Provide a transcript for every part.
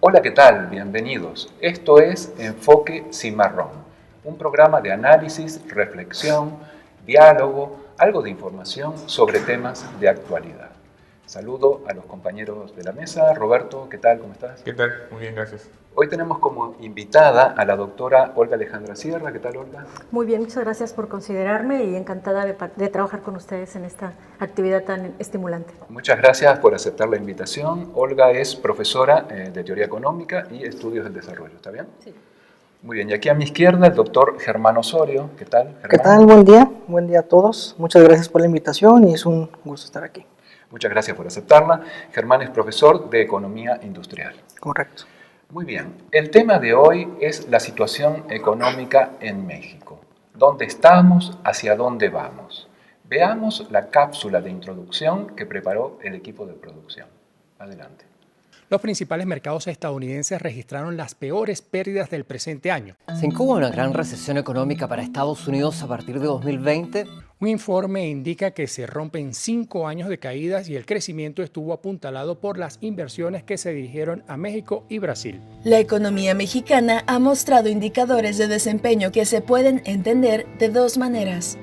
Hola, ¿qué tal? Bienvenidos. Esto es Enfoque Cimarrón, un programa de análisis, reflexión, diálogo, algo de información sobre temas de actualidad. Saludo a los compañeros de la mesa. Roberto, ¿qué tal? ¿Cómo estás? ¿Qué tal? Muy bien, gracias. Hoy tenemos como invitada a la doctora Olga Alejandra Sierra. ¿Qué tal, Olga? Muy bien, muchas gracias por considerarme y encantada de trabajar con ustedes en esta actividad tan estimulante. Muchas gracias por aceptar la invitación. Olga es profesora de Teoría Económica y Estudios del Desarrollo, ¿está bien? Sí. Muy bien, y aquí a mi izquierda el doctor Germán Osorio. ¿Qué tal, Germán? ¿Qué tal? Buen día a todos. Muchas gracias por la invitación y es un gusto estar aquí. Muchas gracias por aceptarla. Germán es profesor de Economía Industrial. Correcto. Muy bien, el tema de hoy es la situación económica en México. ¿Dónde estamos? ¿Hacia dónde vamos? Veamos la cápsula de introducción que preparó el equipo de producción. Adelante. Los principales mercados estadounidenses registraron las peores pérdidas del presente año. ¿Se incuba una gran recesión económica para Estados Unidos a partir de 2020? Un informe indica que se rompen 5 años de caídas y el crecimiento estuvo apuntalado por las inversiones que se dirigieron a México y Brasil. La economía mexicana ha mostrado indicadores de desempeño que se pueden entender de dos maneras.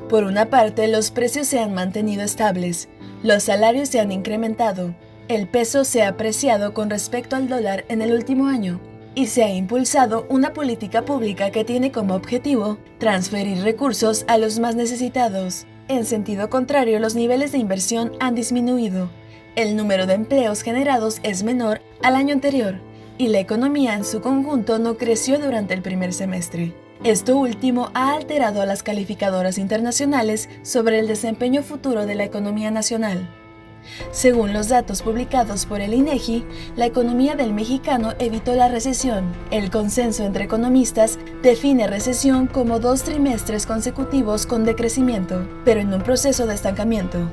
Por una parte, los precios se han mantenido estables, los salarios se han incrementado, el peso se ha apreciado con respecto al dólar en el último año y se ha impulsado una política pública que tiene como objetivo transferir recursos a los más necesitados. En sentido contrario, los niveles de inversión han disminuido, el número de empleos generados es menor al año anterior y la economía en su conjunto no creció durante el primer semestre. Esto último ha alterado a las calificadoras internacionales sobre el desempeño futuro de la economía nacional. Según los datos publicados por el INEGI, la economía del mexicano evitó la recesión. El consenso entre economistas define recesión como 2 trimestres consecutivos con decrecimiento, pero en un proceso de estancamiento.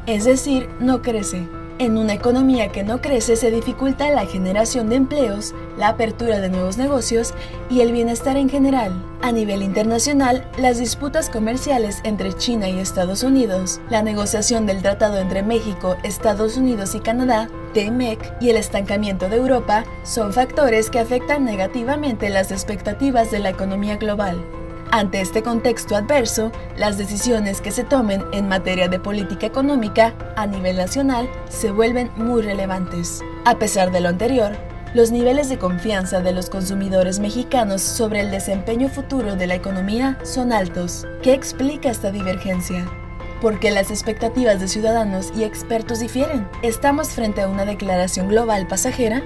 Es decir, no crece. En una economía que no crece se dificulta la generación de empleos, la apertura de nuevos negocios y el bienestar en general. A nivel internacional, las disputas comerciales entre China y Estados Unidos, la negociación del tratado entre México, Estados Unidos y Canadá, TMEC, y el estancamiento de Europa son factores que afectan negativamente las expectativas de la economía global. Ante este contexto adverso, las decisiones que se tomen en materia de política económica a nivel nacional se vuelven muy relevantes. A pesar de lo anterior, los niveles de confianza de los consumidores mexicanos sobre el desempeño futuro de la economía son altos. ¿Qué explica esta divergencia? ¿Por qué las expectativas de ciudadanos y expertos difieren? ¿Estamos frente a una declaración global pasajera?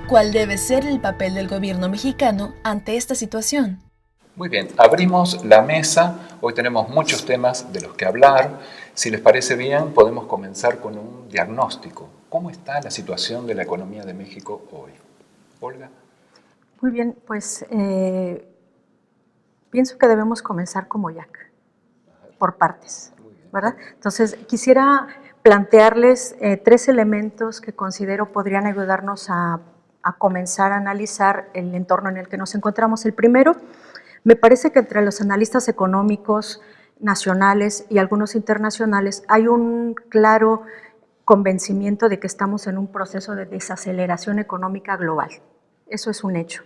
¿Cuál debe ser el papel del gobierno mexicano ante esta situación? Muy bien, abrimos la mesa. Hoy tenemos muchos temas de los que hablar. Si les parece bien, podemos comenzar con un diagnóstico. ¿Cómo está la situación de la economía de México hoy? Olga. Muy bien, pues pienso que debemos comenzar como Jack, por partes, ¿verdad? Entonces, quisiera plantearles 3 elementos que considero podrían ayudarnos a comenzar a analizar el entorno en el que nos encontramos. El primero, me parece que entre los analistas económicos nacionales y algunos internacionales hay un claro convencimiento de que estamos en un proceso de desaceleración económica global. Eso es un hecho.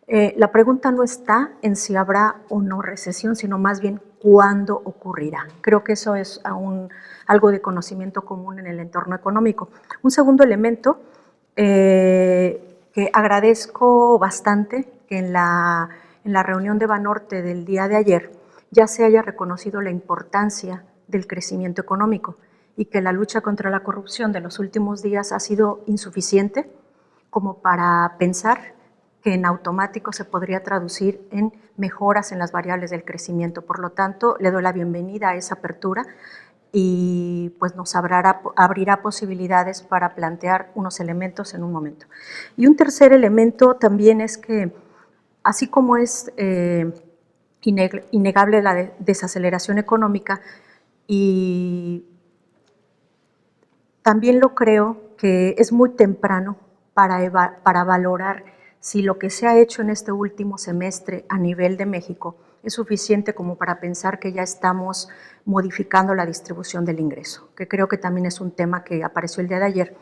La pregunta no está en si habrá o no recesión, sino más bien cuándo ocurrirá. Creo que eso es algo de conocimiento común en el entorno económico. Un segundo elemento que agradezco bastante que en la reunión de Banorte del día de ayer ya se haya reconocido la importancia del crecimiento económico y que la lucha contra la corrupción de los últimos días ha sido insuficiente como para pensar que en automático se podría traducir en mejoras en las variables del crecimiento. Por lo tanto, le doy la bienvenida a esa apertura y pues nos abrirá posibilidades para plantear unos elementos en un momento. Y un tercer elemento también es que así como es innegable la desaceleración económica, y también lo creo que es muy temprano para valorar si lo que se ha hecho en este último semestre a nivel de México es suficiente como para pensar que ya estamos modificando la distribución del ingreso, que creo que también es un tema que apareció el día de ayer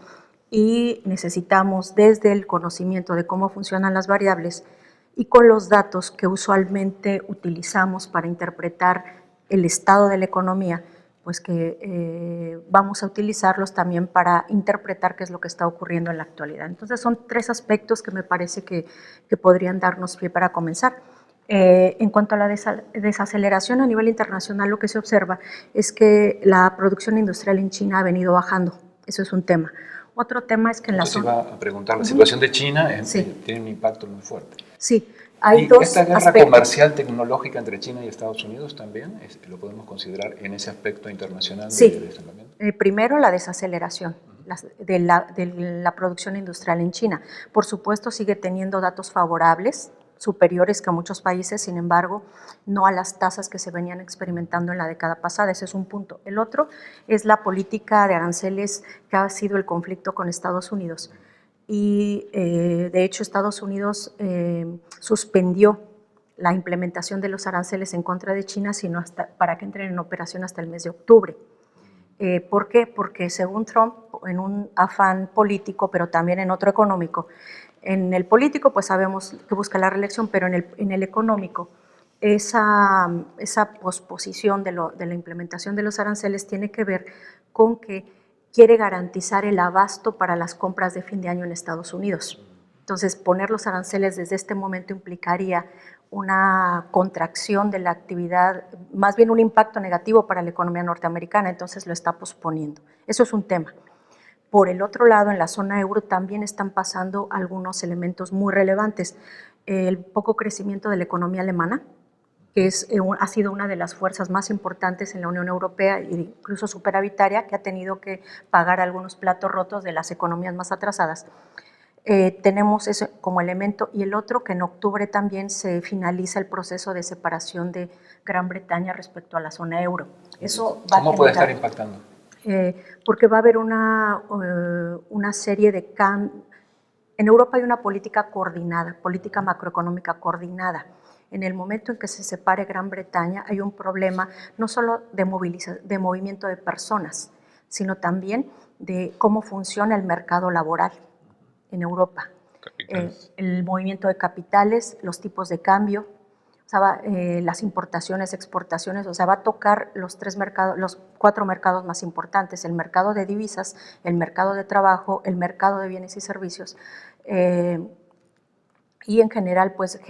y necesitamos desde el conocimiento de cómo funcionan las variables y con los datos que usualmente utilizamos para interpretar el estado de la economía, pues que vamos a utilizarlos también para interpretar qué es lo que está ocurriendo en la actualidad. Entonces son 3 aspectos que me parece que podrían darnos pie para comenzar. En cuanto a la desaceleración a nivel internacional, lo que se observa es que la producción industrial en China ha venido bajando. Eso es un tema. Otro tema es que en la zona... iba a preguntar, la situación de China Sí. tiene un impacto muy fuerte. Sí, hay ¿Y dos esta guerra aspectos. comercial tecnológica entre China y Estados Unidos también lo podemos considerar en ese aspecto internacional Sí. del estancamiento? Primero, la desaceleración de la producción industrial en China. Por supuesto, sigue teniendo datos favorables, superiores que a muchos países, sin embargo, no a las tasas que se venían experimentando en la década pasada. Ese es un punto. El otro es la política de aranceles que ha sido el conflicto con Estados Unidos. Y, de hecho, Estados Unidos suspendió la implementación de los aranceles en contra de China sino para que entren en operación hasta el mes de octubre. ¿Por qué? Porque según Trump, en un afán político, pero también en otro económico, en el político pues sabemos que busca la reelección, pero en el económico esa posposición de la implementación de los aranceles tiene que ver con que quiere garantizar el abasto para las compras de fin de año en Estados Unidos. Entonces, poner los aranceles desde este momento implicaría una contracción de la actividad, más bien un impacto negativo para la economía norteamericana, entonces lo está posponiendo. Eso es un tema. Por el otro lado, en la zona euro también están pasando algunos elementos muy relevantes. El poco crecimiento de la economía alemana, que ha sido una de las fuerzas más importantes en la Unión Europea, incluso superavitaria, que ha tenido que pagar algunos platos rotos de las economías más atrasadas. Tenemos eso como elemento, y el otro que en octubre también se finaliza el proceso de separación de Gran Bretaña respecto a la zona euro. Eso va ¿Cómo puede estar impactando? Porque va a haber una serie de cambios. En Europa hay una política coordinada, política macroeconómica coordinada. En el momento en que se separe Gran Bretaña hay un problema no solo de movimiento de personas, sino también de cómo funciona el mercado laboral en Europa. El movimiento de capitales, los tipos de cambio, o sea, las importaciones, exportaciones, o sea, va a tocar los 4 mercados más importantes: el mercado de divisas, el mercado de trabajo, el mercado de bienes y servicios, y en general pues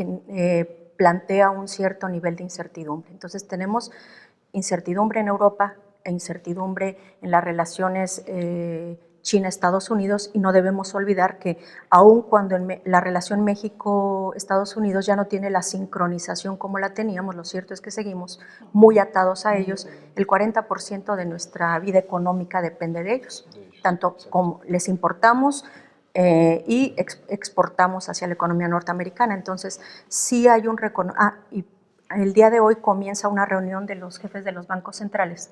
plantea un cierto nivel de incertidumbre. Entonces tenemos incertidumbre en Europa e incertidumbre en las relaciones China-Estados Unidos, y no debemos olvidar que aun cuando la relación México-Estados Unidos ya no tiene la sincronización como la teníamos, lo cierto es que seguimos muy atados a ellos. El 40% de nuestra vida económica depende de ellos, tanto como les importamos y exportamos hacia la economía norteamericana. Entonces, sí hay un reconocimiento. Y el día de hoy comienza una reunión de los jefes de los bancos centrales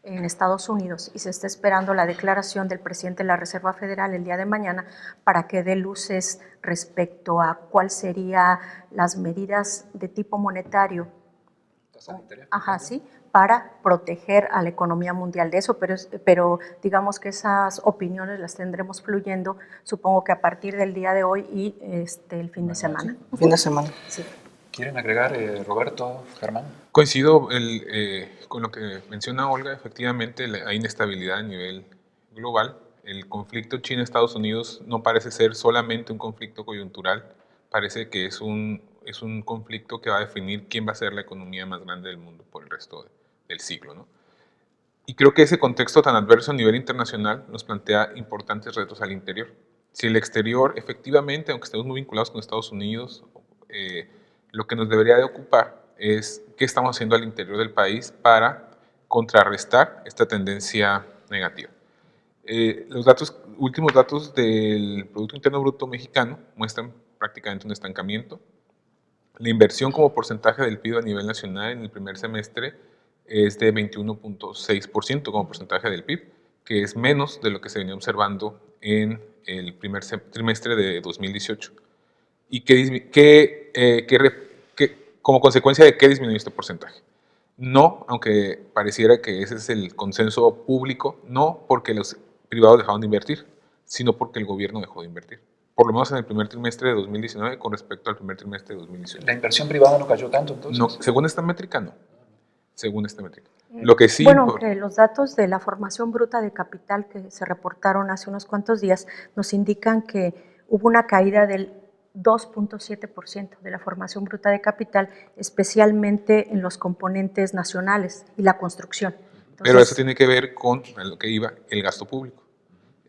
en Estados Unidos y se está esperando la declaración del presidente de la Reserva Federal el día de mañana para que dé luces respecto a cuáles serían las medidas de tipo monetario, sí, para proteger a la economía mundial de eso, pero digamos que esas opiniones las tendremos fluyendo, supongo que a partir del día de hoy y el fin de semana. Fin de semana. Sí. ¿Quieren agregar, Roberto, Germán? Coincido con lo que menciona Olga. Efectivamente, hay inestabilidad a nivel global. El conflicto China-Estados Unidos no parece ser solamente un conflicto coyuntural, parece que es un conflicto que va a definir quién va a ser la economía más grande del mundo por el resto del siglo, ¿no? Y creo que ese contexto tan adverso a nivel internacional nos plantea importantes retos al interior. Si el exterior, efectivamente, aunque estemos muy vinculados con Estados Unidos, lo que nos debería de ocupar es qué estamos haciendo al interior del país para contrarrestar esta tendencia negativa. Los últimos datos del Producto Interno Bruto mexicano muestran prácticamente un estancamiento. La inversión como porcentaje del PIB a nivel nacional en el primer semestre es de 21.6% como porcentaje del PIB, que es menos de lo que se venía observando en el primer trimestre de 2018. ¿Y como consecuencia de qué disminuyó este porcentaje? No, aunque pareciera que ese es el consenso público, no porque los privados dejaron de invertir, sino porque el gobierno dejó de invertir. Por lo menos en el primer trimestre de 2019 con respecto al primer trimestre de 2018. ¿La inversión privada no cayó tanto entonces? No, según esta métrica, no. Según esta métrica. Lo que sí... Bueno, aunque los datos de la formación bruta de capital que se reportaron hace unos cuantos días nos indican que hubo una caída del 2.7% de la formación bruta de capital, especialmente en los componentes nacionales y la construcción. Entonces, pero eso tiene que ver con lo que iba el gasto público.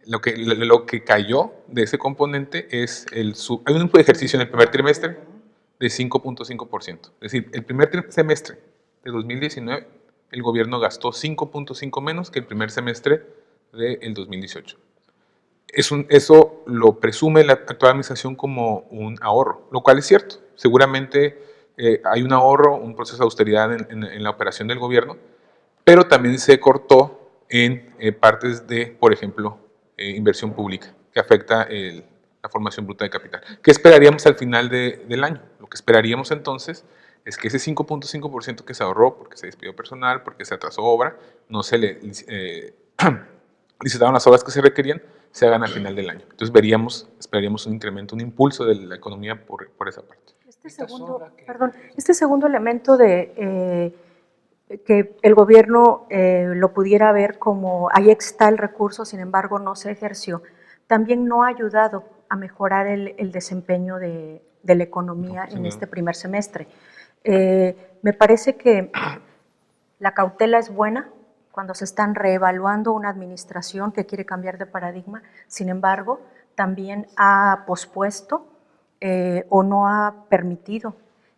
Lo que cayó de ese componente es hay un ejercicio en el primer trimestre de 5.5%. Es decir, el primer semestre de 2019 el gobierno gastó 5.5 menos que el primer semestre del 2018. Eso lo presume la actual administración como un ahorro, lo cual es cierto. Seguramente hay un ahorro, un proceso de austeridad en la operación del gobierno, pero también se cortó en partes de, por ejemplo, inversión pública, que afecta la formación bruta de capital. ¿Qué esperaríamos al final del año? Lo que esperaríamos entonces es que ese 5.5% que se ahorró, porque se despidió personal, porque se atrasó obra, no se le licitaron las obras que se requerían, se hagan al final del año. Entonces esperaríamos un incremento, un impulso de la economía por esa parte. Este segundo elemento de que el gobierno lo pudiera ver como ahí está el recurso, sin embargo no se ejerció, también no ha ayudado a mejorar el desempeño de la economía en este primer semestre. Me parece que la cautela es buena cuando se están reevaluando una administración que quiere cambiar de paradigma, sin embargo, también ha pospuesto o no ha permitido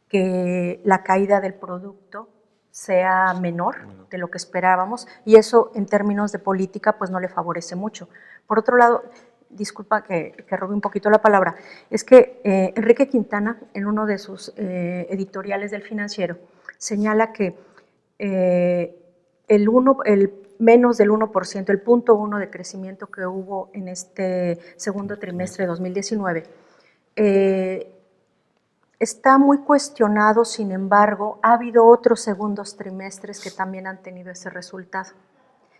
que la caída del producto sea menor de lo que esperábamos, y eso en términos de política pues no le favorece mucho. Por otro lado, disculpa que robe un poquito la palabra, es que Enrique Quintana, en uno de sus editoriales del Financiero, señala que el menos del 1%, el 0.1% de crecimiento que hubo en este segundo trimestre de 2019, está muy cuestionado, sin embargo, ha habido otros segundos trimestres que también han tenido ese resultado.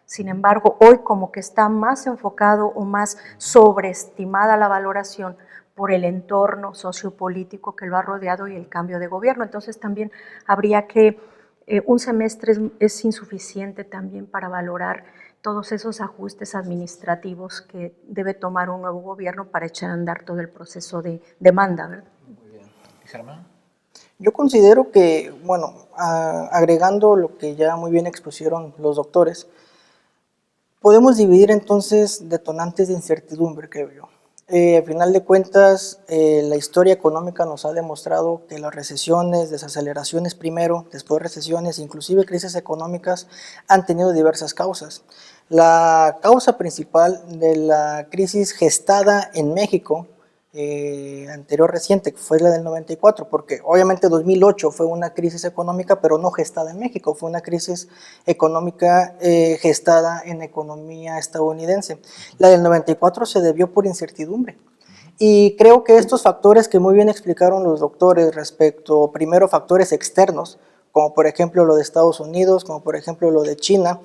Sin embargo, hoy como que está más enfocado o más sobreestimada la valoración por el entorno sociopolítico que lo ha rodeado y el cambio de gobierno. Entonces también habría que, un semestre es insuficiente también para valorar todos esos ajustes administrativos que debe tomar un nuevo gobierno para echar a andar todo el proceso de demanda, ¿verdad? Muy bien. Germán. Yo considero que, bueno, agregando lo que ya muy bien expusieron los doctores, podemos dividir entonces detonantes de incertidumbre, creo yo. Al final de cuentas, la historia económica nos ha demostrado que las recesiones, desaceleraciones primero, después recesiones, inclusive crisis económicas, han tenido diversas causas. La causa principal de la crisis gestada en México, anterior reciente, que fue la del 94, porque obviamente 2008 fue una crisis económica, pero no gestada en México, fue una crisis económica gestada en economía estadounidense. La del 94 se debió por incertidumbre. Y creo que estos factores que muy bien explicaron los doctores respecto, primero, factores externos, como por ejemplo lo de Estados Unidos, como por ejemplo lo de China,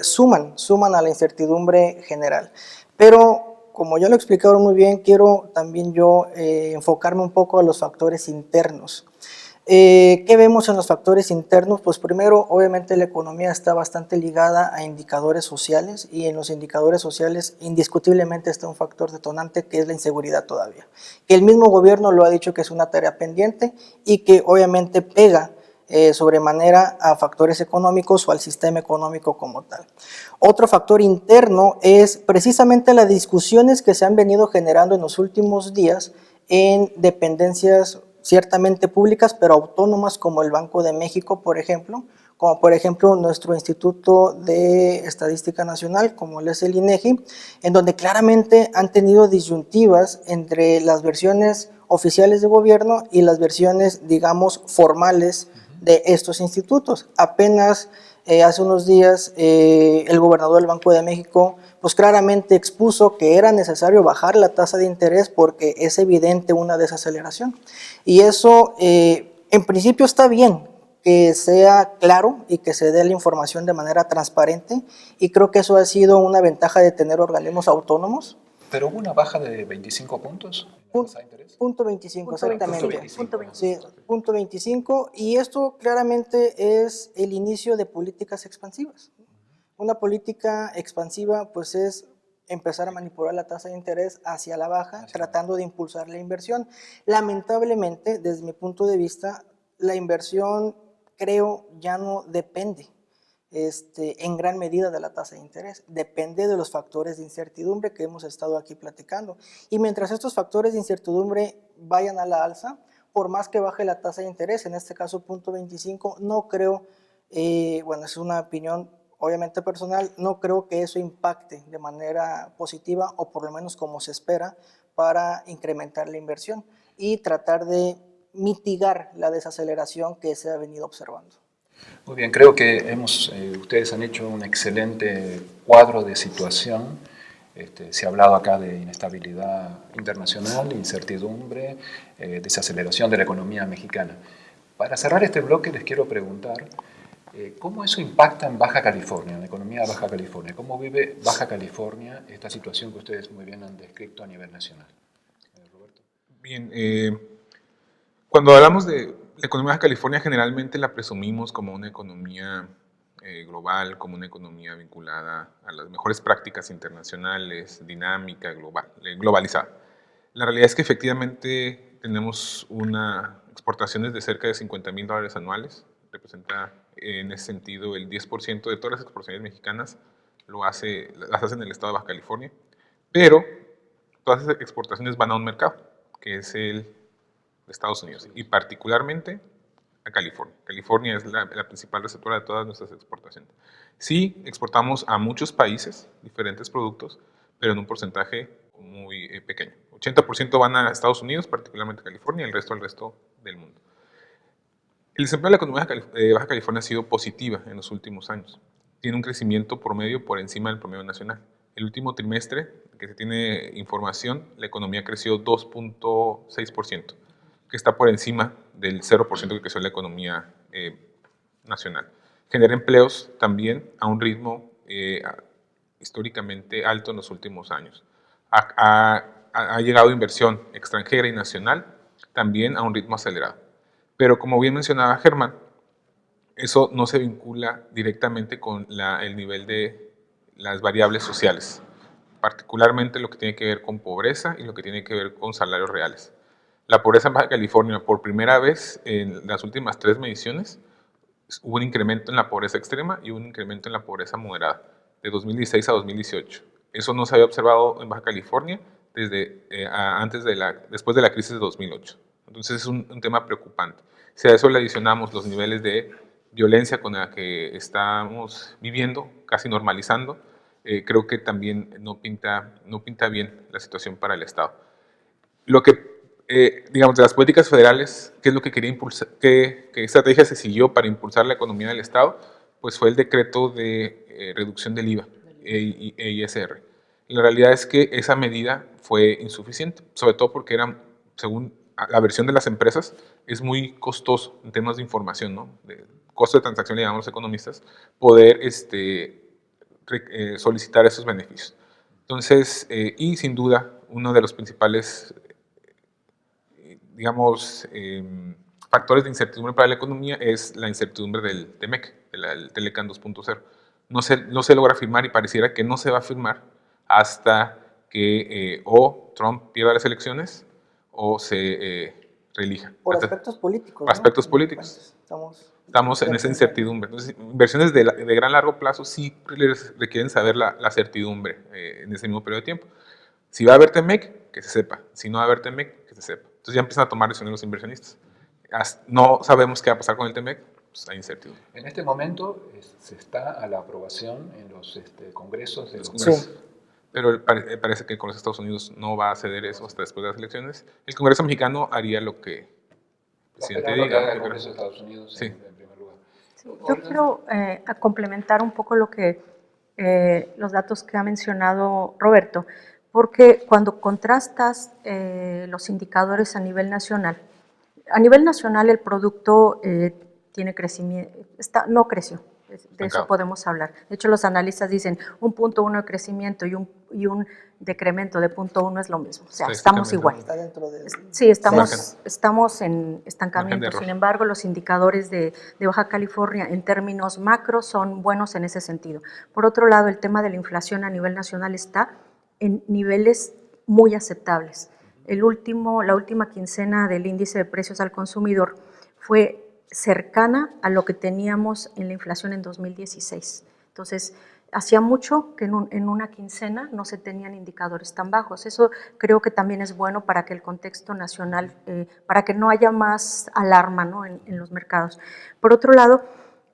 suman a la incertidumbre general. Pero como ya lo explicaron muy bien, quiero también yo enfocarme un poco a los factores internos. ¿Qué vemos en los factores internos? Pues primero, obviamente la economía está bastante ligada a indicadores sociales, y en los indicadores sociales indiscutiblemente está un factor detonante que es la inseguridad todavía. Que el mismo gobierno lo ha dicho que es una tarea pendiente y que obviamente pega sobremanera a factores económicos o al sistema económico como tal. Otro factor interno es precisamente las discusiones que se han venido generando en los últimos días en dependencias ciertamente públicas, pero autónomas, como el Banco de México, por ejemplo, como por ejemplo nuestro Instituto de Estadística Nacional, como es el INEGI, en donde claramente han tenido disyuntivas entre las versiones oficiales de gobierno y las versiones, digamos, formales de estos institutos. Apenas hace unos días el gobernador del Banco de México pues claramente expuso que era necesario bajar la tasa de interés porque es evidente una desaceleración. Y eso en principio está bien, que sea claro y que se dé la información de manera transparente, y creo que eso ha sido una ventaja de tener organismos autónomos. ¿Pero hubo una baja de 25 puntos en la tasa de interés? Punto 25, Punto exactamente. 25, punto 25. Sí, punto 25, y esto claramente es el inicio de políticas expansivas. Una política expansiva pues es empezar a manipular la tasa de interés hacia la baja, tratando de impulsar la inversión. Lamentablemente, desde mi punto de vista, la inversión, creo, ya no depende en gran medida de la tasa de interés, depende de los factores de incertidumbre que hemos estado aquí platicando. Y mientras estos factores de incertidumbre vayan a la alza, por más que baje la tasa de interés, en este caso punto 25, no creo, bueno, es una opinión obviamente personal, no creo que eso impacte de manera positiva, o por lo menos como se espera, para incrementar la inversión y tratar de mitigar la desaceleración que se ha venido observando. Muy bien, creo que ustedes han hecho un excelente cuadro de situación. Se ha hablado acá de inestabilidad internacional, incertidumbre, desaceleración de la economía mexicana. Para cerrar este bloque les quiero preguntar ¿cómo eso impacta en Baja California, en la economía de Baja California? ¿Cómo vive Baja California esta situación que ustedes muy bien han descrito a nivel nacional? Roberto. Bien, cuando hablamos de la economía de Baja California, generalmente la presumimos como una economía global, como una economía vinculada a las mejores prácticas internacionales, dinámica, globalizada. La realidad es que efectivamente tenemos exportaciones de cerca de $50,000 anuales, representa en ese sentido el 10% de todas las exportaciones mexicanas las hacen el estado de Baja California, pero todas esas exportaciones van a un mercado, que es el de Estados Unidos, y particularmente a California. California es la principal receptora de todas nuestras exportaciones. Sí, exportamos a muchos países diferentes productos, pero en un porcentaje muy pequeño. 80% van a Estados Unidos, particularmente a California, y el resto al resto del mundo. El desempleo de la economía de Baja California ha sido positiva en los últimos años. Tiene un crecimiento promedio por encima del promedio nacional. El último trimestre, que se tiene información, la economía creció 2.6%, que está por encima del 0% que creció la economía nacional. Genera empleos también a un ritmo históricamente alto en los últimos años. Ha llegado inversión extranjera y nacional también a un ritmo acelerado. Pero como bien mencionaba Germán, eso no se vincula directamente con el nivel de las variables sociales, particularmente lo que tiene que ver con pobreza y lo que tiene que ver con salarios reales. La pobreza en Baja California, por primera vez en las últimas 3 mediciones, hubo un incremento en la pobreza extrema y un incremento en la pobreza moderada, de 2016 a 2018. Eso no se había observado en Baja California después de la crisis de 2008. Entonces es un tema preocupante. Si a eso le adicionamos los niveles de violencia con la que estamos viviendo, casi normalizando, creo que también no pinta bien la situación para el Estado. Lo que, digamos, de las políticas federales, ¿qué es lo que quería impulsar? ¿Qué estrategia se siguió para impulsar la economía del Estado? Pues fue el decreto de reducción del IVA e ISR. La realidad es que esa medida fue insuficiente, sobre todo porque según la versión de las empresas, es muy costoso en temas de información, ¿no? De costo de transacción, le llamamos los economistas, poder solicitar esos beneficios. Entonces, y sin duda, uno de los principales, digamos, factores de incertidumbre para la economía es la incertidumbre del TEMEC, el Telecan 2.0. No se logra firmar y pareciera que no se va a firmar hasta que o Trump pierda las elecciones o se reelija. Por aspectos políticos. Por aspectos políticos. Estamos en esa incertidumbre. Entonces, inversiones de gran largo plazo sí requieren saber la certidumbre en ese mismo periodo de tiempo. Si va a haber TEMEC, que se sepa. Si no va a haber TEMEC, que se sepa. Entonces ya empiezan a tomar decisiones los inversionistas. No sabemos qué va a pasar con el TEMEC, pues hay incertidumbre. En este momento se está a la aprobación en los congresos de los congresos. Sí. Pero parece que el Congreso de Estados Unidos no va a ceder eso hasta después de las elecciones. El Congreso mexicano haría lo que el presidente diga. El Congreso de Estados Unidos, sí. En primer lugar. Sí, yo quiero complementar un poco los datos que ha mencionado Roberto, porque cuando contrastas los indicadores a nivel nacional el producto tiene crecimiento, no creció, de eso Estancado. podemos hablar. De hecho, los analistas dicen 1.1 de crecimiento y un decremento de 0.1 es lo mismo, o sea, estamos igual. Está dentro del... Sí, estamos en Margen estancamiento. de error. Sin embargo, los indicadores de Baja California en términos macro son buenos en ese sentido. Por otro lado, el tema de la inflación a nivel nacional está en niveles muy aceptables. La última quincena del índice de precios al consumidor fue cercana a lo que teníamos en la inflación en 2016. Entonces, hacía mucho que en una quincena no se tenían indicadores tan bajos. Eso creo que también es bueno para que el contexto nacional, para que no haya más alarma, ¿no?, en los mercados. Por otro lado,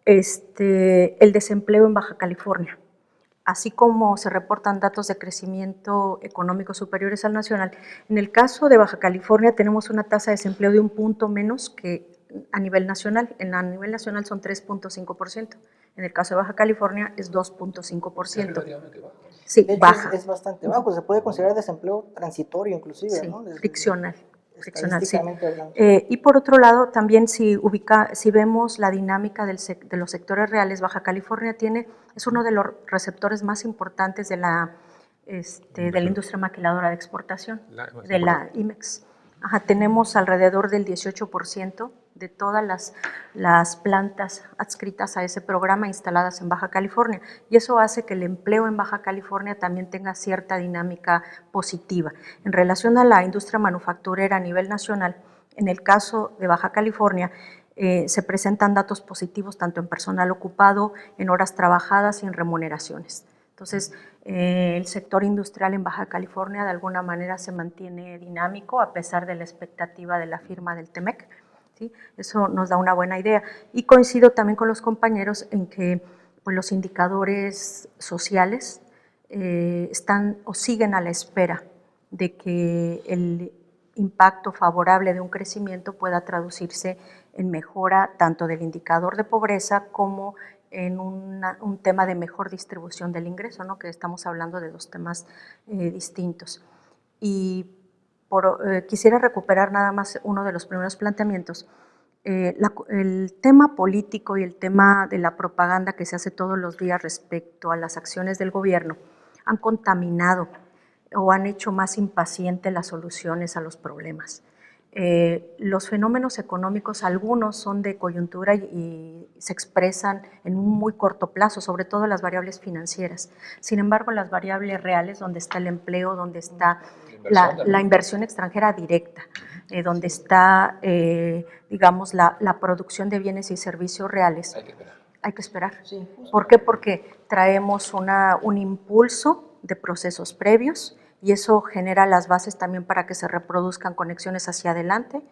el desempleo en Baja California. Así como se reportan datos de crecimiento económico superiores al nacional, en el caso de Baja California tenemos una tasa de desempleo de 1 punto menos que a nivel nacional. A nivel nacional son 3.5%. En el caso de Baja California es 2.5%. Sí, De hecho, baja. es bastante bajo, se puede considerar desempleo transitorio inclusive, Sí, ¿no? friccional. Sí. Estadísticamente hablando. Y por otro lado, también si vemos la dinámica de los sectores reales, Baja California es uno de los receptores más importantes de la industria maquiladora de exportación, de la IMEX. Tenemos alrededor del 18% de todas las plantas adscritas a ese programa instaladas en Baja California, y eso hace que el empleo en Baja California también tenga cierta dinámica positiva. En relación a la industria manufacturera a nivel nacional, en el caso de Baja California, se presentan datos positivos tanto en personal ocupado, en horas trabajadas y en remuneraciones. Entonces, el sector industrial en Baja California de alguna manera se mantiene dinámico a pesar de la expectativa de la firma del TEMEC, ¿sí? Eso nos da una buena idea. Y coincido también con los compañeros en que pues, los indicadores sociales están o siguen a la espera de que el impacto favorable de un crecimiento pueda traducirse en mejora tanto del indicador de pobreza como en un tema de mejor distribución del ingreso, ¿no?, que estamos hablando de dos temas distintos. Y quisiera recuperar nada más uno de los primeros planteamientos. El tema político y el tema de la propaganda que se hace todos los días respecto a las acciones del gobierno han contaminado o han hecho más impaciente las soluciones a los problemas. Los fenómenos económicos, algunos son de coyuntura y se expresan en un muy corto plazo, sobre todo las variables financieras. Sin embargo, las variables reales, donde está el empleo, donde está la inversión extranjera directa, donde está, digamos, la producción de bienes y servicios reales, hay que esperar. Sí, ¿Por qué? Porque traemos un impulso de procesos previos, y eso genera las bases también para que se reproduzcan conexiones hacia adelante,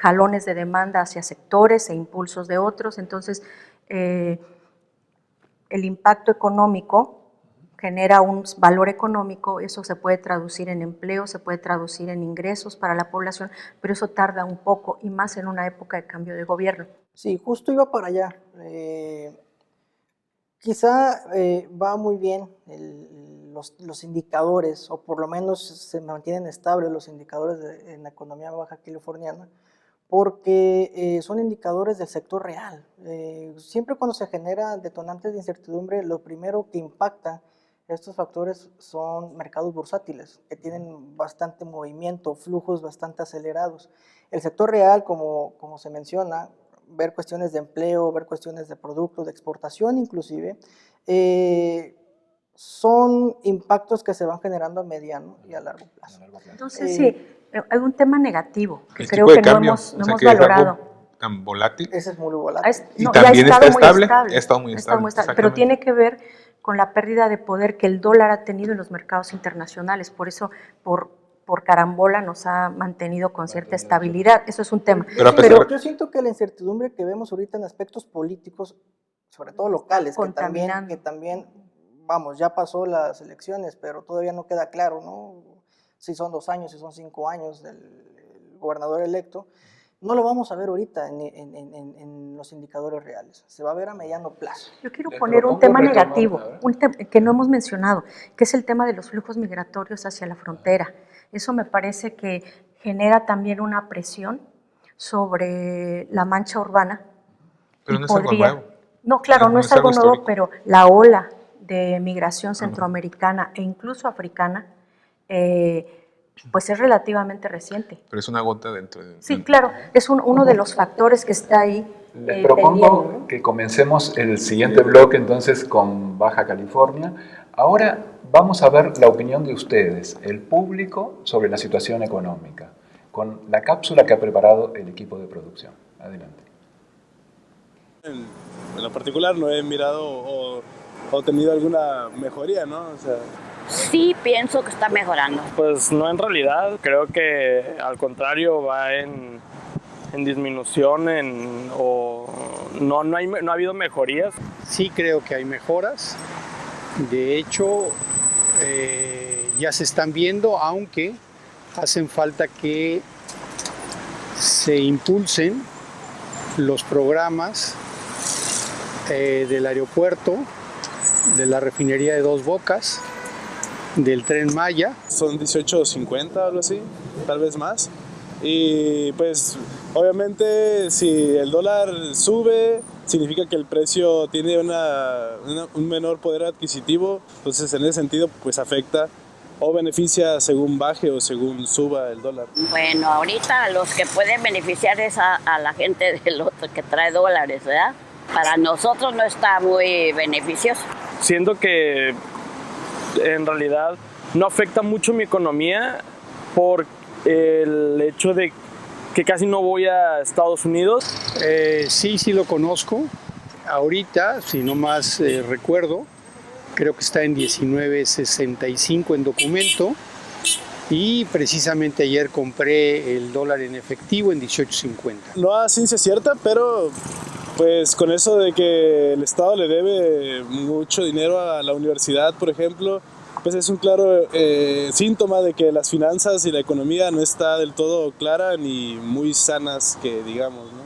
jalones de demanda hacia sectores e impulsos de otros. Entonces, el impacto económico genera un valor económico, eso se puede traducir en empleo, se puede traducir en ingresos para la población, pero eso tarda un poco, y más en una época de cambio de gobierno. Sí, justo iba para allá. Quizá va muy bien los indicadores, o por lo menos se mantienen estables los indicadores en la economía baja californiana, porque son indicadores del sector real. Siempre cuando se generan detonantes de incertidumbre, lo primero que impacta estos factores son mercados bursátiles, que tienen bastante movimiento, flujos bastante acelerados. El sector real, como se menciona, ver cuestiones de empleo, ver cuestiones de productos, de exportación inclusive, son impactos que se van generando a mediano y a largo plazo. Entonces, sí, hay un tema negativo que El creo tipo de que cambio, no hemos que es algo valorado. tan volátil. Ese es muy volátil. Y No, también ya ha está estado estable, ha estado muy estable, pero exactamente. tiene que ver con la pérdida de poder que el dólar ha tenido en los mercados internacionales. Por eso, por carambola nos ha mantenido con cierta estabilidad. Eso es un tema. Pero Yo siento que la incertidumbre que vemos ahorita en aspectos políticos, sobre todo locales, que también, vamos, ya pasó las elecciones, pero todavía no queda claro, ¿no?, si son 2 años, si son 5 años del gobernador electo. No lo vamos a ver ahorita en los indicadores reales, se va a ver a mediano plazo. Yo quiero poner un tema negativo, que no hemos mencionado, que es el tema de los flujos migratorios hacia la frontera. Eso me parece que genera también una presión sobre la mancha urbana, Pero no es algo nuevo. No, claro, no es algo nuevo, histórico. pero la ola de migración centroamericana e incluso africana, pues es relativamente reciente. Pero es una gota dentro de... Sí, claro, es uno de los factores que está ahí. Les propongo pendiente, ¿no? que comencemos el siguiente bloque entonces con Baja California. Ahora vamos a ver la opinión de ustedes, el público, sobre la situación económica, con la cápsula que ha preparado el equipo de producción. Adelante. En lo particular no he mirado o tenido alguna mejoría, ¿no? O sea, sí pienso que está mejorando. Pues no, en realidad creo que al contrario va en disminución, no ha habido mejorías. Sí creo que hay mejoras, de hecho ya se están viendo, aunque hacen falta que se impulsen los programas del aeropuerto, de la refinería de Dos Bocas, del Tren Maya. Son 18.50 o algo así, tal vez más. Y pues obviamente si el dólar sube, significa que el precio tiene un menor poder adquisitivo, entonces en ese sentido pues afecta o beneficia según baje o según suba el dólar. Bueno, ahorita los que pueden beneficiar es a la gente del otro que trae dólares, ¿verdad? Para nosotros no está muy beneficioso. Siento que en realidad no afecta mucho mi economía por el hecho de que casi no voy a Estados Unidos. Sí lo conozco. Ahorita, si no más recuerdo, creo que está en 19.65 en documento. Y precisamente ayer compré el dólar en efectivo en 18.50. No a ciencia cierta, pero pues con eso de que el Estado le debe mucho dinero a la universidad, por ejemplo, pues es un claro síntoma de que las finanzas y la economía no está del todo clara ni muy sanas, que digamos, ¿no?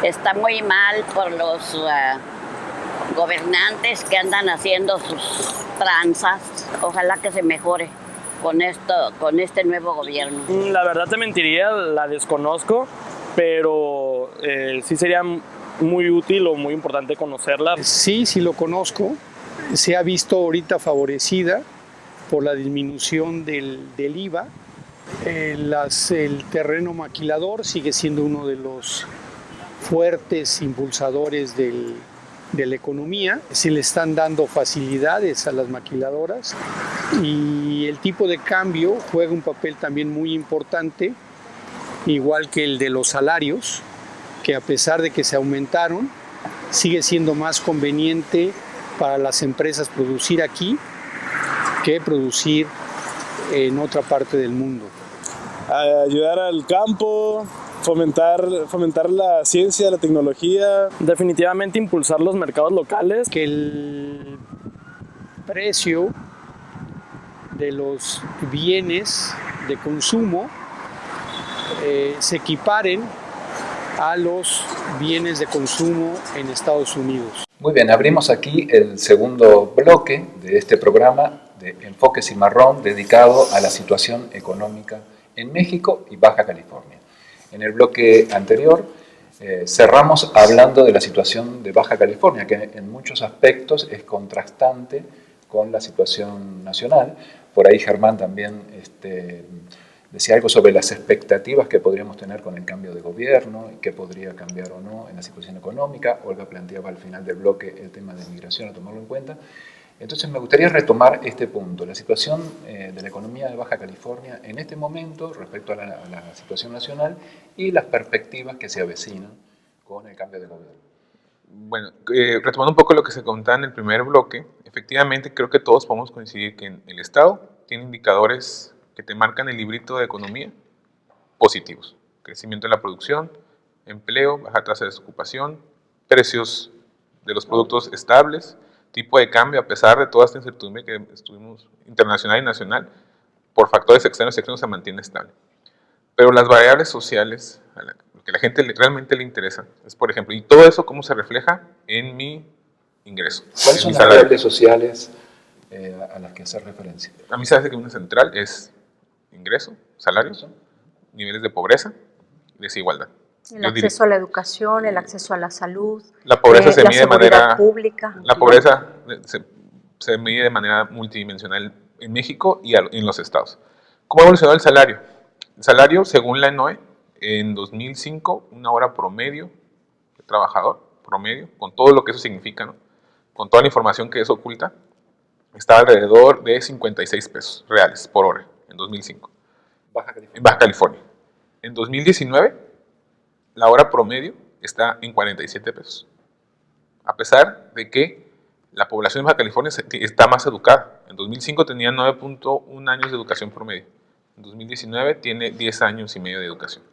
Está muy mal por los gobernantes que andan haciendo sus tranzas. Ojalá que se mejore con este nuevo gobierno. La verdad te mentiría, la desconozco, pero sí sería muy útil o muy importante conocerla. Sí lo conozco. Se ha visto ahorita favorecida por la disminución del IVA. El terreno maquilador sigue siendo uno de los fuertes impulsadores de la economía. Se le están dando facilidades a las maquiladoras y el tipo de cambio juega un papel también muy importante, igual que el de los salarios, que a pesar de que se aumentaron, sigue siendo más conveniente para las empresas producir aquí que producir en otra parte del mundo. Ayudar al campo, fomentar la ciencia, la tecnología. Definitivamente impulsar los mercados locales. Que el precio de los bienes de consumo se equiparen a los bienes de consumo en Estados Unidos. Muy bien, abrimos aquí el segundo bloque de este programa de Enfoque Cimarrón dedicado a la situación económica en México y Baja California. En el bloque anterior cerramos hablando de la situación de Baja California, que en muchos aspectos es contrastante con la situación nacional. Por ahí Germán también decía algo sobre las expectativas que podríamos tener con el cambio de gobierno y qué podría cambiar o no en la situación económica. Olga planteaba al final del bloque el tema de migración, a tomarlo en cuenta. Entonces me gustaría retomar este punto, la situación de la economía de Baja California en este momento respecto a la situación nacional y las perspectivas que se avecinan con el cambio de gobierno. Bueno, retomando un poco lo que se contaba en el primer bloque, efectivamente creo que todos podemos coincidir que el Estado tiene indicadores que te marcan el librito de economía positivos. Crecimiento de la producción, empleo, baja tasa de desocupación, precios de los productos estables, tipo de cambio, a pesar de toda esta incertidumbre que estuvimos internacional y nacional, por factores externos y externos se mantiene estable. Pero las variables sociales, lo que a la gente realmente le interesa, es por ejemplo, y todo eso cómo se refleja en mi ingreso. ¿Cuáles son las variables sociales a las que hacer referencia? A mí se hace que una central es ingreso, salarios, niveles de pobreza y desigualdad. El acceso a la educación, el acceso a la salud, la pobreza se mide de manera pública. La pobreza se mide de manera multidimensional en México y en los estados. ¿Cómo ha evolucionado el salario? El salario, según la ENOE, en 2005, una hora promedio de trabajador, promedio, con todo lo que eso significa, ¿no? Con toda la información que eso oculta, estaba alrededor de 56 pesos reales por hora en 2005. En Baja California. En 2019, la hora promedio está en 47 pesos. A pesar de que la población de Baja California está más educada. En 2005 tenía 9.1 años de educación promedio. En 2019 tiene 10 años y medio de educación.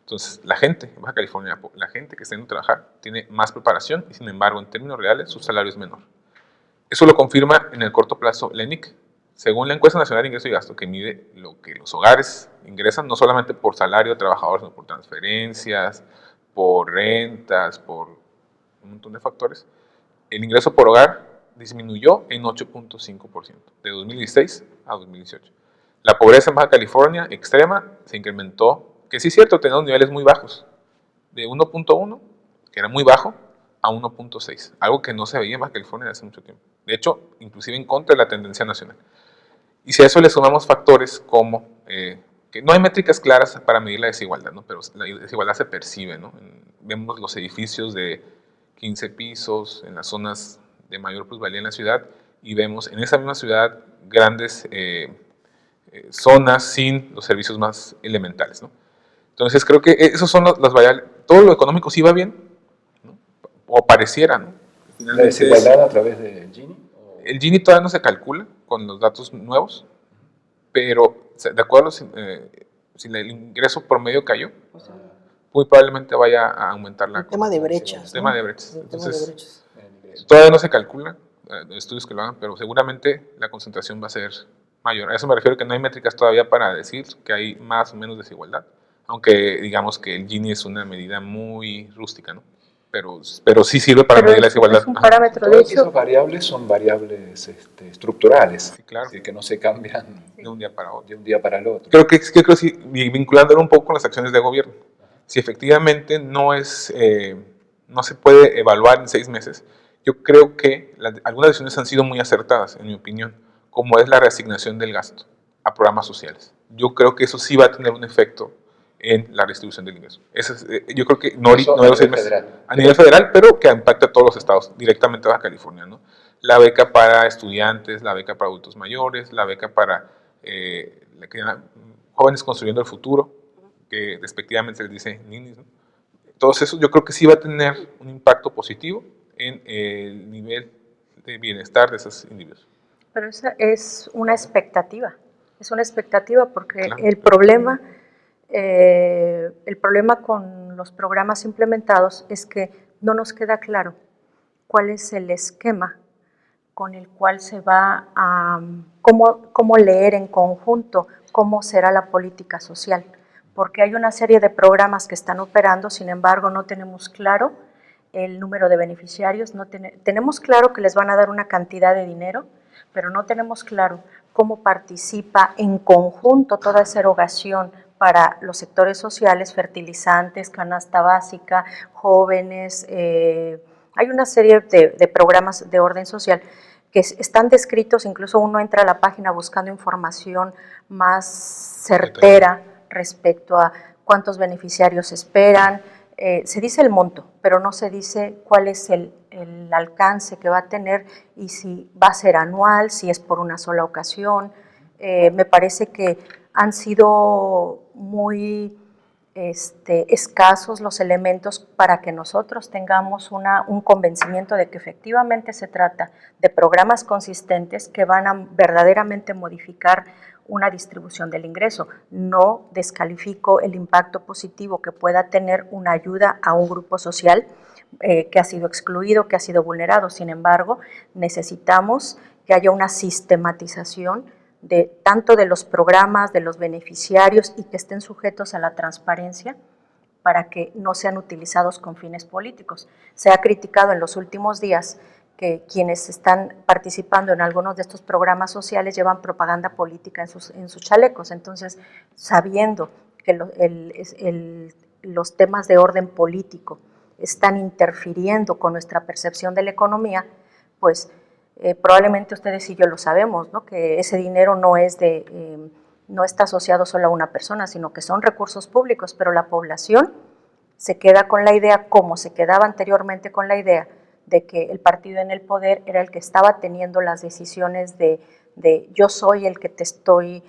Entonces, la gente en Baja California, la gente que está en trabajar, tiene más preparación y, sin embargo, en términos reales, su salario es menor. Eso lo confirma en el corto plazo la ENIC. Según la encuesta nacional de ingreso y gasto, que mide lo que los hogares ingresan, no solamente por salario de trabajadores, sino por transferencias, por rentas, por un montón de factores, el ingreso por hogar disminuyó en 8.5% de 2016 a 2018. La pobreza en Baja California extrema se incrementó, que sí es cierto, tenía niveles muy bajos, de 1.1, que era muy bajo, a 1.6, algo que no se veía en Baja California desde hace mucho tiempo. De hecho, inclusive en contra de la tendencia nacional. Y si a eso le sumamos factores como que no hay métricas claras para medir la desigualdad, ¿no? Pero la desigualdad se percibe, ¿no? Vemos los edificios de 15 pisos en las zonas de mayor plusvalía en la ciudad y vemos en esa misma ciudad grandes zonas sin los servicios más elementales, ¿no? Entonces creo que esos son las variables. Todo lo económico sí va bien, ¿no? O pareciera, ¿no? ¿La desigualdad a través del Gini? El Gini todavía no se calcula con los datos nuevos, pero de acuerdo a si el ingreso promedio cayó, muy probablemente vaya a aumentar la... El tema de brechas. Tema de brechas. Entonces, todavía no se calcula, estudios que lo hagan, pero seguramente la concentración va a ser mayor. A eso me refiero, que no hay métricas todavía para decir que hay más o menos desigualdad, aunque digamos que el Gini es una medida muy rústica, ¿no? Pero sí sirve para medir la desigualdad. Es un parámetro, de Todas hecho. esas variables son variables estructurales, sí, claro. Que no se cambian de un día para otro. De un día para el otro. Creo que sí, vinculándolo un poco con las acciones de gobierno. Si efectivamente no se puede evaluar en 6 meses, yo creo que algunas decisiones han sido muy acertadas, en mi opinión, como es la reasignación del gasto a programas sociales. Yo creo que eso sí va a tener un efecto en la distribución del ingreso. Yo creo que no a nivel federal, pero que impacta a todos los estados, directamente a Baja California, ¿no? La beca para estudiantes, la beca para adultos mayores, la beca para jóvenes construyendo el futuro, que respectivamente se les dice ninis, ¿no? Todos esos yo creo que sí va a tener un impacto positivo en el nivel de bienestar de esos individuos. Pero esa es una expectativa porque Claro. El problema con los programas implementados es que no nos queda claro cuál es el esquema con el cual se va a, cómo leer en conjunto cómo será la política social, porque hay una serie de programas que están operando, sin embargo no tenemos claro el número de beneficiarios, tenemos claro que les van a dar una cantidad de dinero, pero no tenemos claro cómo participa en conjunto toda esa erogación para los sectores sociales, fertilizantes, canasta básica, jóvenes. Hay una serie de programas de orden social que están descritos, incluso uno entra a la página buscando información más certera respecto a cuántos beneficiarios esperan. Se dice el monto, pero no se dice cuál es el alcance que va a tener y si va a ser anual, si es por una sola ocasión. Me parece que han sido muy escasos los elementos para que nosotros tengamos un convencimiento de que efectivamente se trata de programas consistentes que van a verdaderamente modificar una distribución del ingreso. No descalifico el impacto positivo que pueda tener una ayuda a un grupo social que ha sido excluido, que ha sido vulnerado. Sin embargo, necesitamos que haya una sistematización tanto de los programas, de los beneficiarios y que estén sujetos a la transparencia para que no sean utilizados con fines políticos. Se ha criticado en los últimos días que quienes están participando en algunos de estos programas sociales llevan propaganda política en sus chalecos. Entonces, sabiendo que los temas de orden político están interfiriendo con nuestra percepción de la economía, pues probablemente ustedes y yo lo sabemos, ¿no? Que ese dinero no está asociado solo a una persona, sino que son recursos públicos, pero la población se queda con la idea, como se quedaba anteriormente con la idea, de que el partido en el poder era el que estaba teniendo las decisiones de yo soy el que te estoy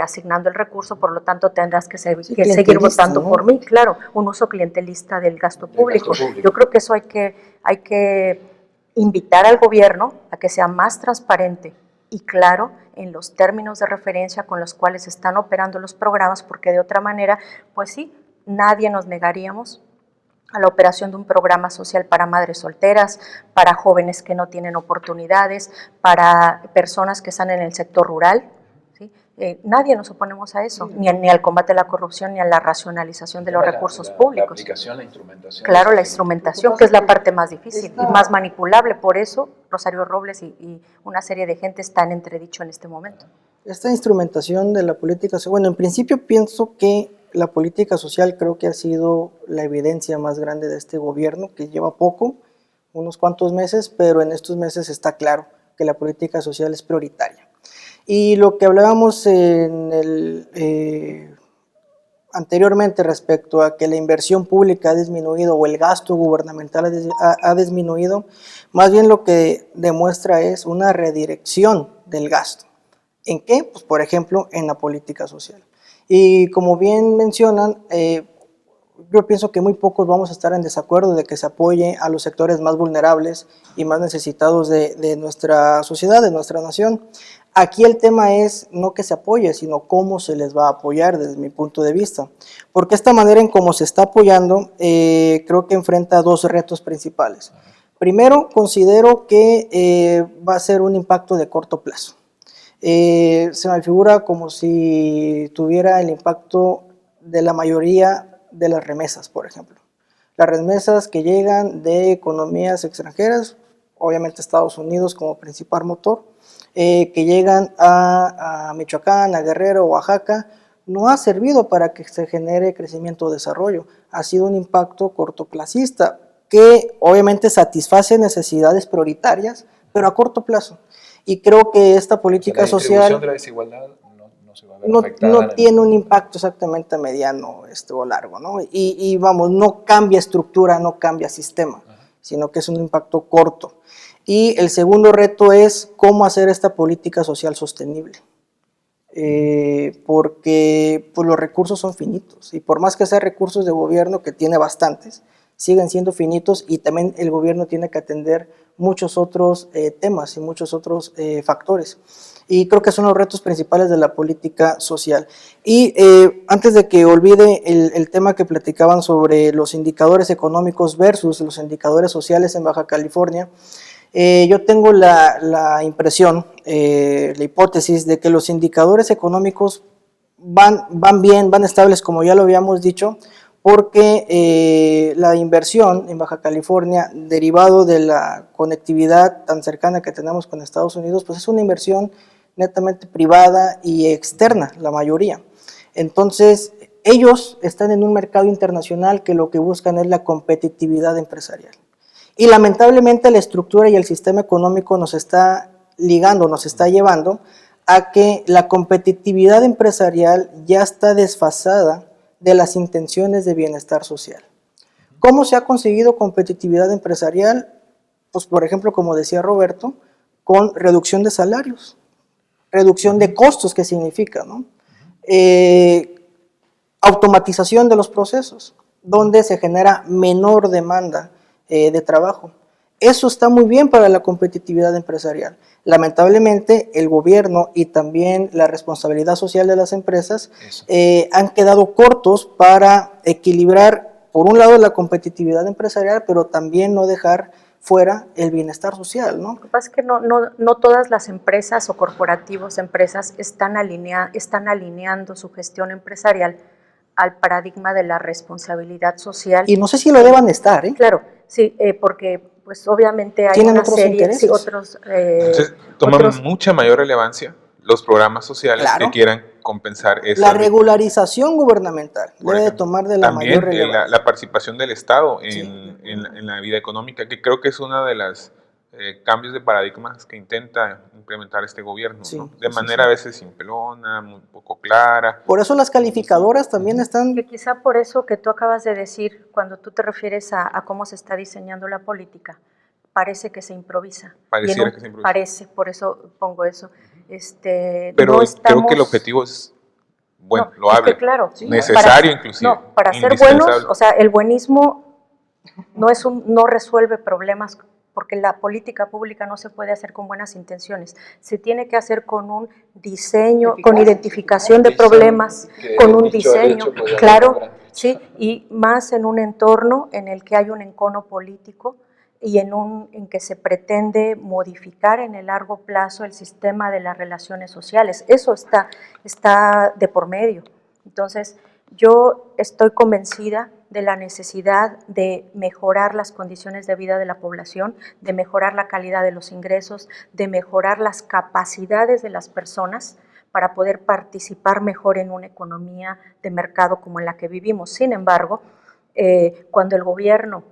asignando el recurso, por lo tanto tendrás que seguir votando, ¿no?, por mí. Claro, un uso clientelista del gasto público. Yo creo que eso hay que invitar al gobierno a que sea más transparente y claro en los términos de referencia con los cuales están operando los programas, porque de otra manera, pues sí, nadie nos negaríamos a la operación de un programa social para madres solteras, para jóvenes que no tienen oportunidades, para personas que están en el sector rural, ¿sí? Nadie nos oponemos a eso, ni al combate a la corrupción, ni a la racionalización de los recursos públicos. La aplicación, la instrumentación. Claro, la instrumentación, que es la parte más difícil y más manipulable. Por eso Rosario Robles y una serie de gente están en entredicho en este momento. Esta instrumentación de la política, bueno, en principio pienso que la política social creo que ha sido la evidencia más grande de este gobierno, que lleva poco, unos cuantos meses, pero en estos meses está claro que la política social es prioritaria. Y lo que hablábamos anteriormente respecto a que la inversión pública ha disminuido o el gasto gubernamental ha disminuido, más bien lo que demuestra es una redirección del gasto. ¿En qué? Pues por ejemplo, en la política social. Y como bien mencionan, yo pienso que muy pocos vamos a estar en desacuerdo de que se apoye a los sectores más vulnerables y más necesitados de nuestra sociedad, de nuestra nación. Aquí el tema es no que se apoye, sino cómo se les va a apoyar desde mi punto de vista. Porque esta manera en cómo se está apoyando creo que enfrenta dos retos principales. Primero, considero que va a ser un impacto de corto plazo. Se me figura como si tuviera el impacto de la mayoría de las remesas, por ejemplo. Las remesas que llegan de economías extranjeras, obviamente Estados Unidos como principal motor, que llegan a Michoacán, a Guerrero, Oaxaca, no ha servido para que se genere crecimiento o desarrollo. Ha sido un impacto cortoplacista que obviamente satisface necesidades prioritarias, pero a corto plazo. Y creo que esta política social... La distribución de la desigualdad no se va a ver afectada. No tiene un impacto exactamente mediano o largo, ¿no? Y vamos, no cambia estructura, no cambia sistema, sino que es un impacto corto. Y el segundo reto es cómo hacer esta política social sostenible. Porque pues, los recursos son finitos, y por más que sean recursos de gobierno, que tiene bastantes, siguen siendo finitos, y también el gobierno tiene que atender muchos otros temas y muchos otros factores. Y creo que son los retos principales de la política social. Y antes de que olvide el tema que platicaban sobre los indicadores económicos versus los indicadores sociales en Baja California, yo tengo la impresión, la hipótesis de que los indicadores económicos van bien, van estables, como ya lo habíamos dicho, porque la inversión en Baja California, derivado de la conectividad tan cercana que tenemos con Estados Unidos, pues es una inversión netamente privada y externa, la mayoría. Entonces, ellos están en un mercado internacional que lo que buscan es la competitividad empresarial. Y lamentablemente la estructura y el sistema económico nos está ligando, nos está llevando a que la competitividad empresarial ya está desfasada de las intenciones de bienestar social. ¿Cómo se ha conseguido competitividad empresarial? Pues por ejemplo, como decía Roberto, con reducción de salarios, reducción de costos, que significa, ¿no? Automatización de los procesos, donde se genera menor demanda de trabajo. Eso está muy bien para la competitividad empresarial. Lamentablemente, el gobierno y también la responsabilidad social de las empresas han quedado cortos para equilibrar, por un lado, la competitividad empresarial, pero también no dejar fuera el bienestar social, ¿no? Lo que pasa es que no todas las empresas o corporativos de empresas están alineando su gestión empresarial al paradigma de la responsabilidad social. Y no sé si lo deban estar, ¿eh? Claro, sí, porque pues obviamente hay ¿tienen una otros serie, intereses? sí, otros... Entonces, toman mucha mayor relevancia los programas sociales, claro, que quieran compensar esa... La regularización gubernamental debe de tomar de la también, mayor relevancia. La participación del Estado en, Sí. en la vida económica, que creo que es una de las cambios de paradigmas que intenta implementar este gobierno, Sí, ¿no? De sí, manera sí. a veces simpelona, muy poco clara. Por eso las calificadoras también están... Que quizá por eso que tú acabas de decir, cuando tú te refieres a cómo se está diseñando la política, parece que se improvisa. Pareciera que se improvisa. Parece, por eso pongo eso. Pero no estamos, creo que el objetivo es, bueno, no, loable, es que claro, necesario inclusive, No, para ser indispensable. buenos, o sea, el buenismo no resuelve problemas, porque la política pública no se puede hacer con buenas intenciones, se tiene que hacer con un diseño, con identificación de problemas, con un diseño, claro, sí, y más en un entorno en el que hay un encono político y en que se pretende modificar en el largo plazo el sistema de las relaciones sociales. Eso está de por medio. Entonces, yo estoy convencida de la necesidad de mejorar las condiciones de vida de la población, de mejorar la calidad de los ingresos, de mejorar las capacidades de las personas para poder participar mejor en una economía de mercado como en la que vivimos. Sin embargo, cuando el gobierno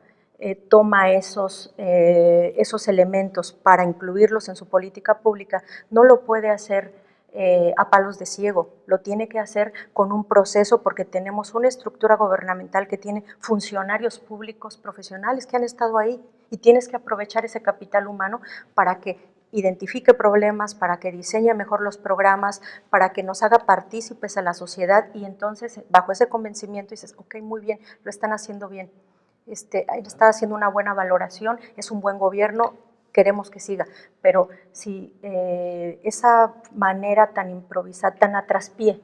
toma esos elementos para incluirlos en su política pública, no lo puede hacer a palos de ciego, lo tiene que hacer con un proceso, porque tenemos una estructura gubernamental que tiene funcionarios públicos profesionales que han estado ahí, y tienes que aprovechar ese capital humano para que identifique problemas, para que diseñe mejor los programas, para que nos haga partícipes a la sociedad, y entonces bajo ese convencimiento dices, ok, muy bien, lo están haciendo bien, está haciendo una buena valoración, es un buen gobierno, queremos que siga, pero si esa manera tan improvisada, tan a traspié,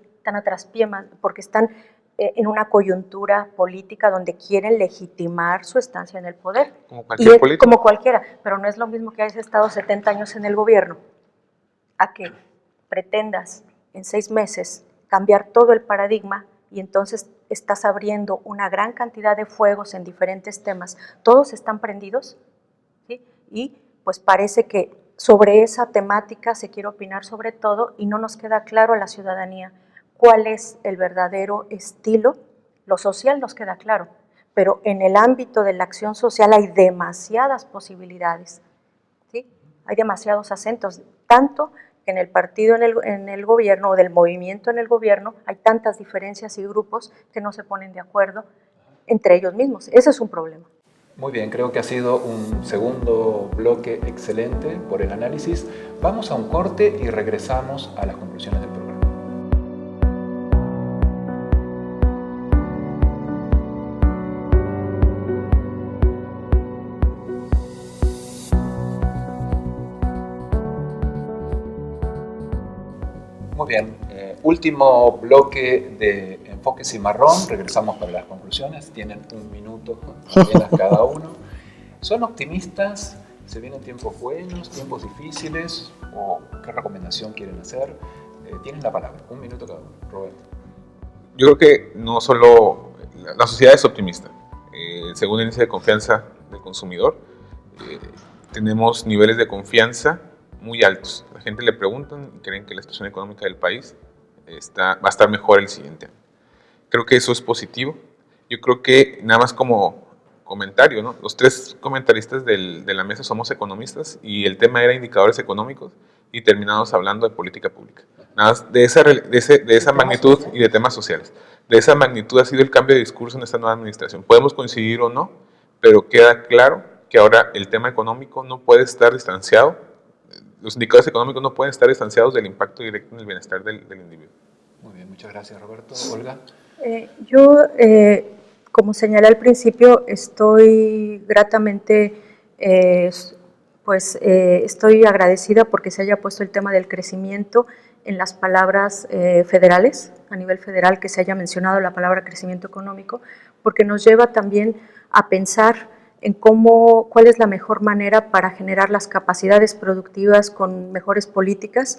porque están en una coyuntura política donde quieren legitimar su estancia en el poder. Como cualquier político. Como cualquiera, pero no es lo mismo que hayas estado 70 años en el gobierno, a que pretendas en 6 meses cambiar todo el paradigma y entonces estás abriendo una gran cantidad de fuegos en diferentes temas. Todos están prendidos, ¿sí? Y pues parece que sobre esa temática se quiere opinar sobre todo y no nos queda claro a la ciudadanía cuál es el verdadero estilo. Lo social nos queda claro, pero en el ámbito de la acción social hay demasiadas posibilidades, ¿sí? Hay demasiados acentos, tanto que en el partido, en el gobierno, o del movimiento en el gobierno, hay tantas diferencias y grupos que no se ponen de acuerdo entre ellos mismos. Ese es un problema. Muy bien, creo que ha sido un segundo bloque excelente por el análisis. Vamos a un corte y regresamos a las conclusiones del programa. Muy bien, último bloque de Enfoque Cimarrón, regresamos para las conclusiones, tienen 1 minuto apenas cada uno. ¿Son optimistas? ¿Se vienen tiempos buenos, tiempos difíciles? ¿O qué recomendación quieren hacer? Tienen la palabra, 1 minuto cada uno. Roberto. Yo creo que no solo la sociedad es optimista. Según el índice de confianza del consumidor, tenemos niveles de confianza muy altos. La gente le preguntan y creen que la situación económica del país va a estar mejor el siguiente año. Creo que eso es positivo. Yo creo que, nada más como comentario, ¿no? Los 3 comentaristas de la mesa somos economistas y el tema era indicadores económicos y terminamos hablando de política pública. Nada más de esa magnitud y de temas sociales. De esa magnitud ha sido el cambio de discurso en esta nueva administración. Podemos coincidir o no, pero queda claro que ahora el tema económico no puede estar distanciado. Los indicadores económicos no pueden estar distanciados del impacto directo en el bienestar del individuo. Muy bien, muchas gracias, Roberto. Olga. Yo, como señalé al principio, estoy gratamente, estoy agradecida porque se haya puesto el tema del crecimiento en las palabras federales, a nivel federal, que se haya mencionado la palabra crecimiento económico, porque nos lleva también a pensar en cuál es la mejor manera para generar las capacidades productivas con mejores políticas,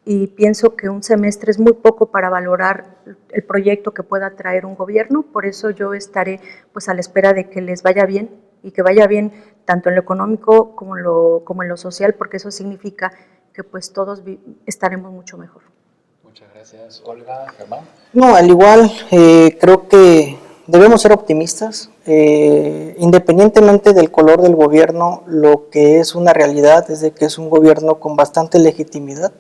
y pienso que un semestre es muy poco para valorar el proyecto que pueda traer un gobierno. Por eso yo estaré pues a la espera de que les vaya bien, y que vaya bien tanto en lo económico como en lo social, porque eso significa que pues todos estaremos mucho mejor. Muchas gracias, Olga. Germán. No, al igual, creo que debemos ser optimistas. Independientemente del color del gobierno, lo que es una realidad es de que es un gobierno con bastante legitimidad.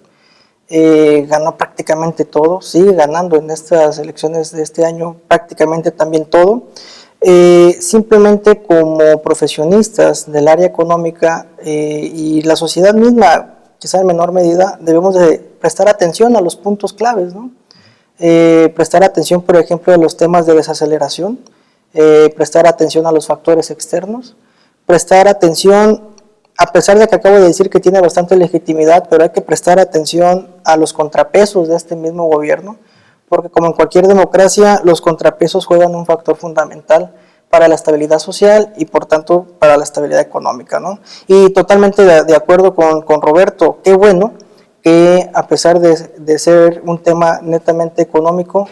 Ganó prácticamente todo, sigue ganando en estas elecciones de este año prácticamente también todo. Simplemente como profesionistas del área económica y la sociedad misma, quizá en menor medida, debemos de prestar atención a los puntos claves, ¿no? Prestar atención, por ejemplo, a los temas de desaceleración, prestar atención a los factores externos, prestar atención, a pesar de que acabo de decir que tiene bastante legitimidad, pero hay que prestar atención a los contrapesos de este mismo gobierno, porque como en cualquier democracia, los contrapesos juegan un factor fundamental para la estabilidad social y por tanto para la estabilidad económica, ¿no? Y totalmente de acuerdo con Roberto, qué bueno que a pesar de ser un tema netamente económico,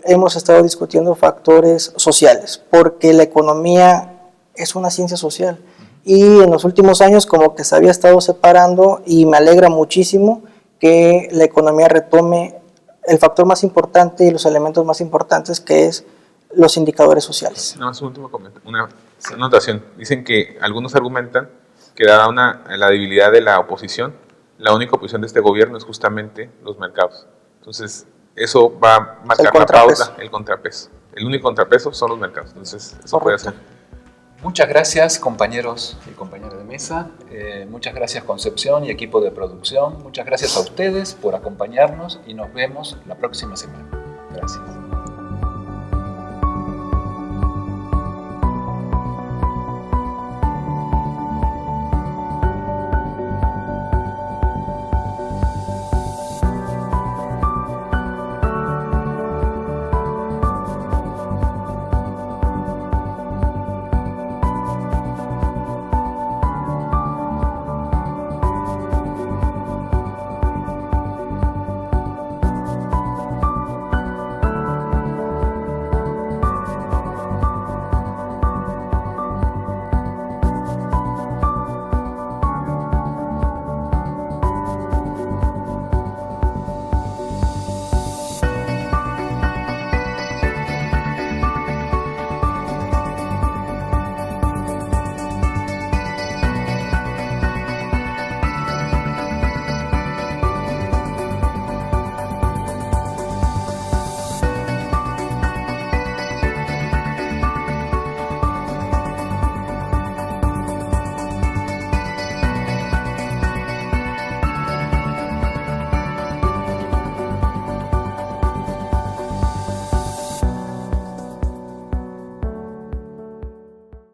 hemos estado discutiendo factores sociales, porque la economía es una ciencia social y en los últimos años como que se había estado separando y me alegra muchísimo que la economía retome el factor más importante y los elementos más importantes, que es los indicadores sociales. Nada más un último comentario, una anotación. Dicen que algunos argumentan que dada la debilidad de la oposición, la única oposición de este gobierno es justamente los mercados. Entonces, eso va a marcar la pauta, el contrapeso. El único contrapeso son los mercados. Entonces, eso puede ser. Muchas gracias, compañeros y compañeras de mesa. Muchas gracias, Concepción y equipo de producción. Muchas gracias a ustedes por acompañarnos y nos vemos la próxima semana. Gracias.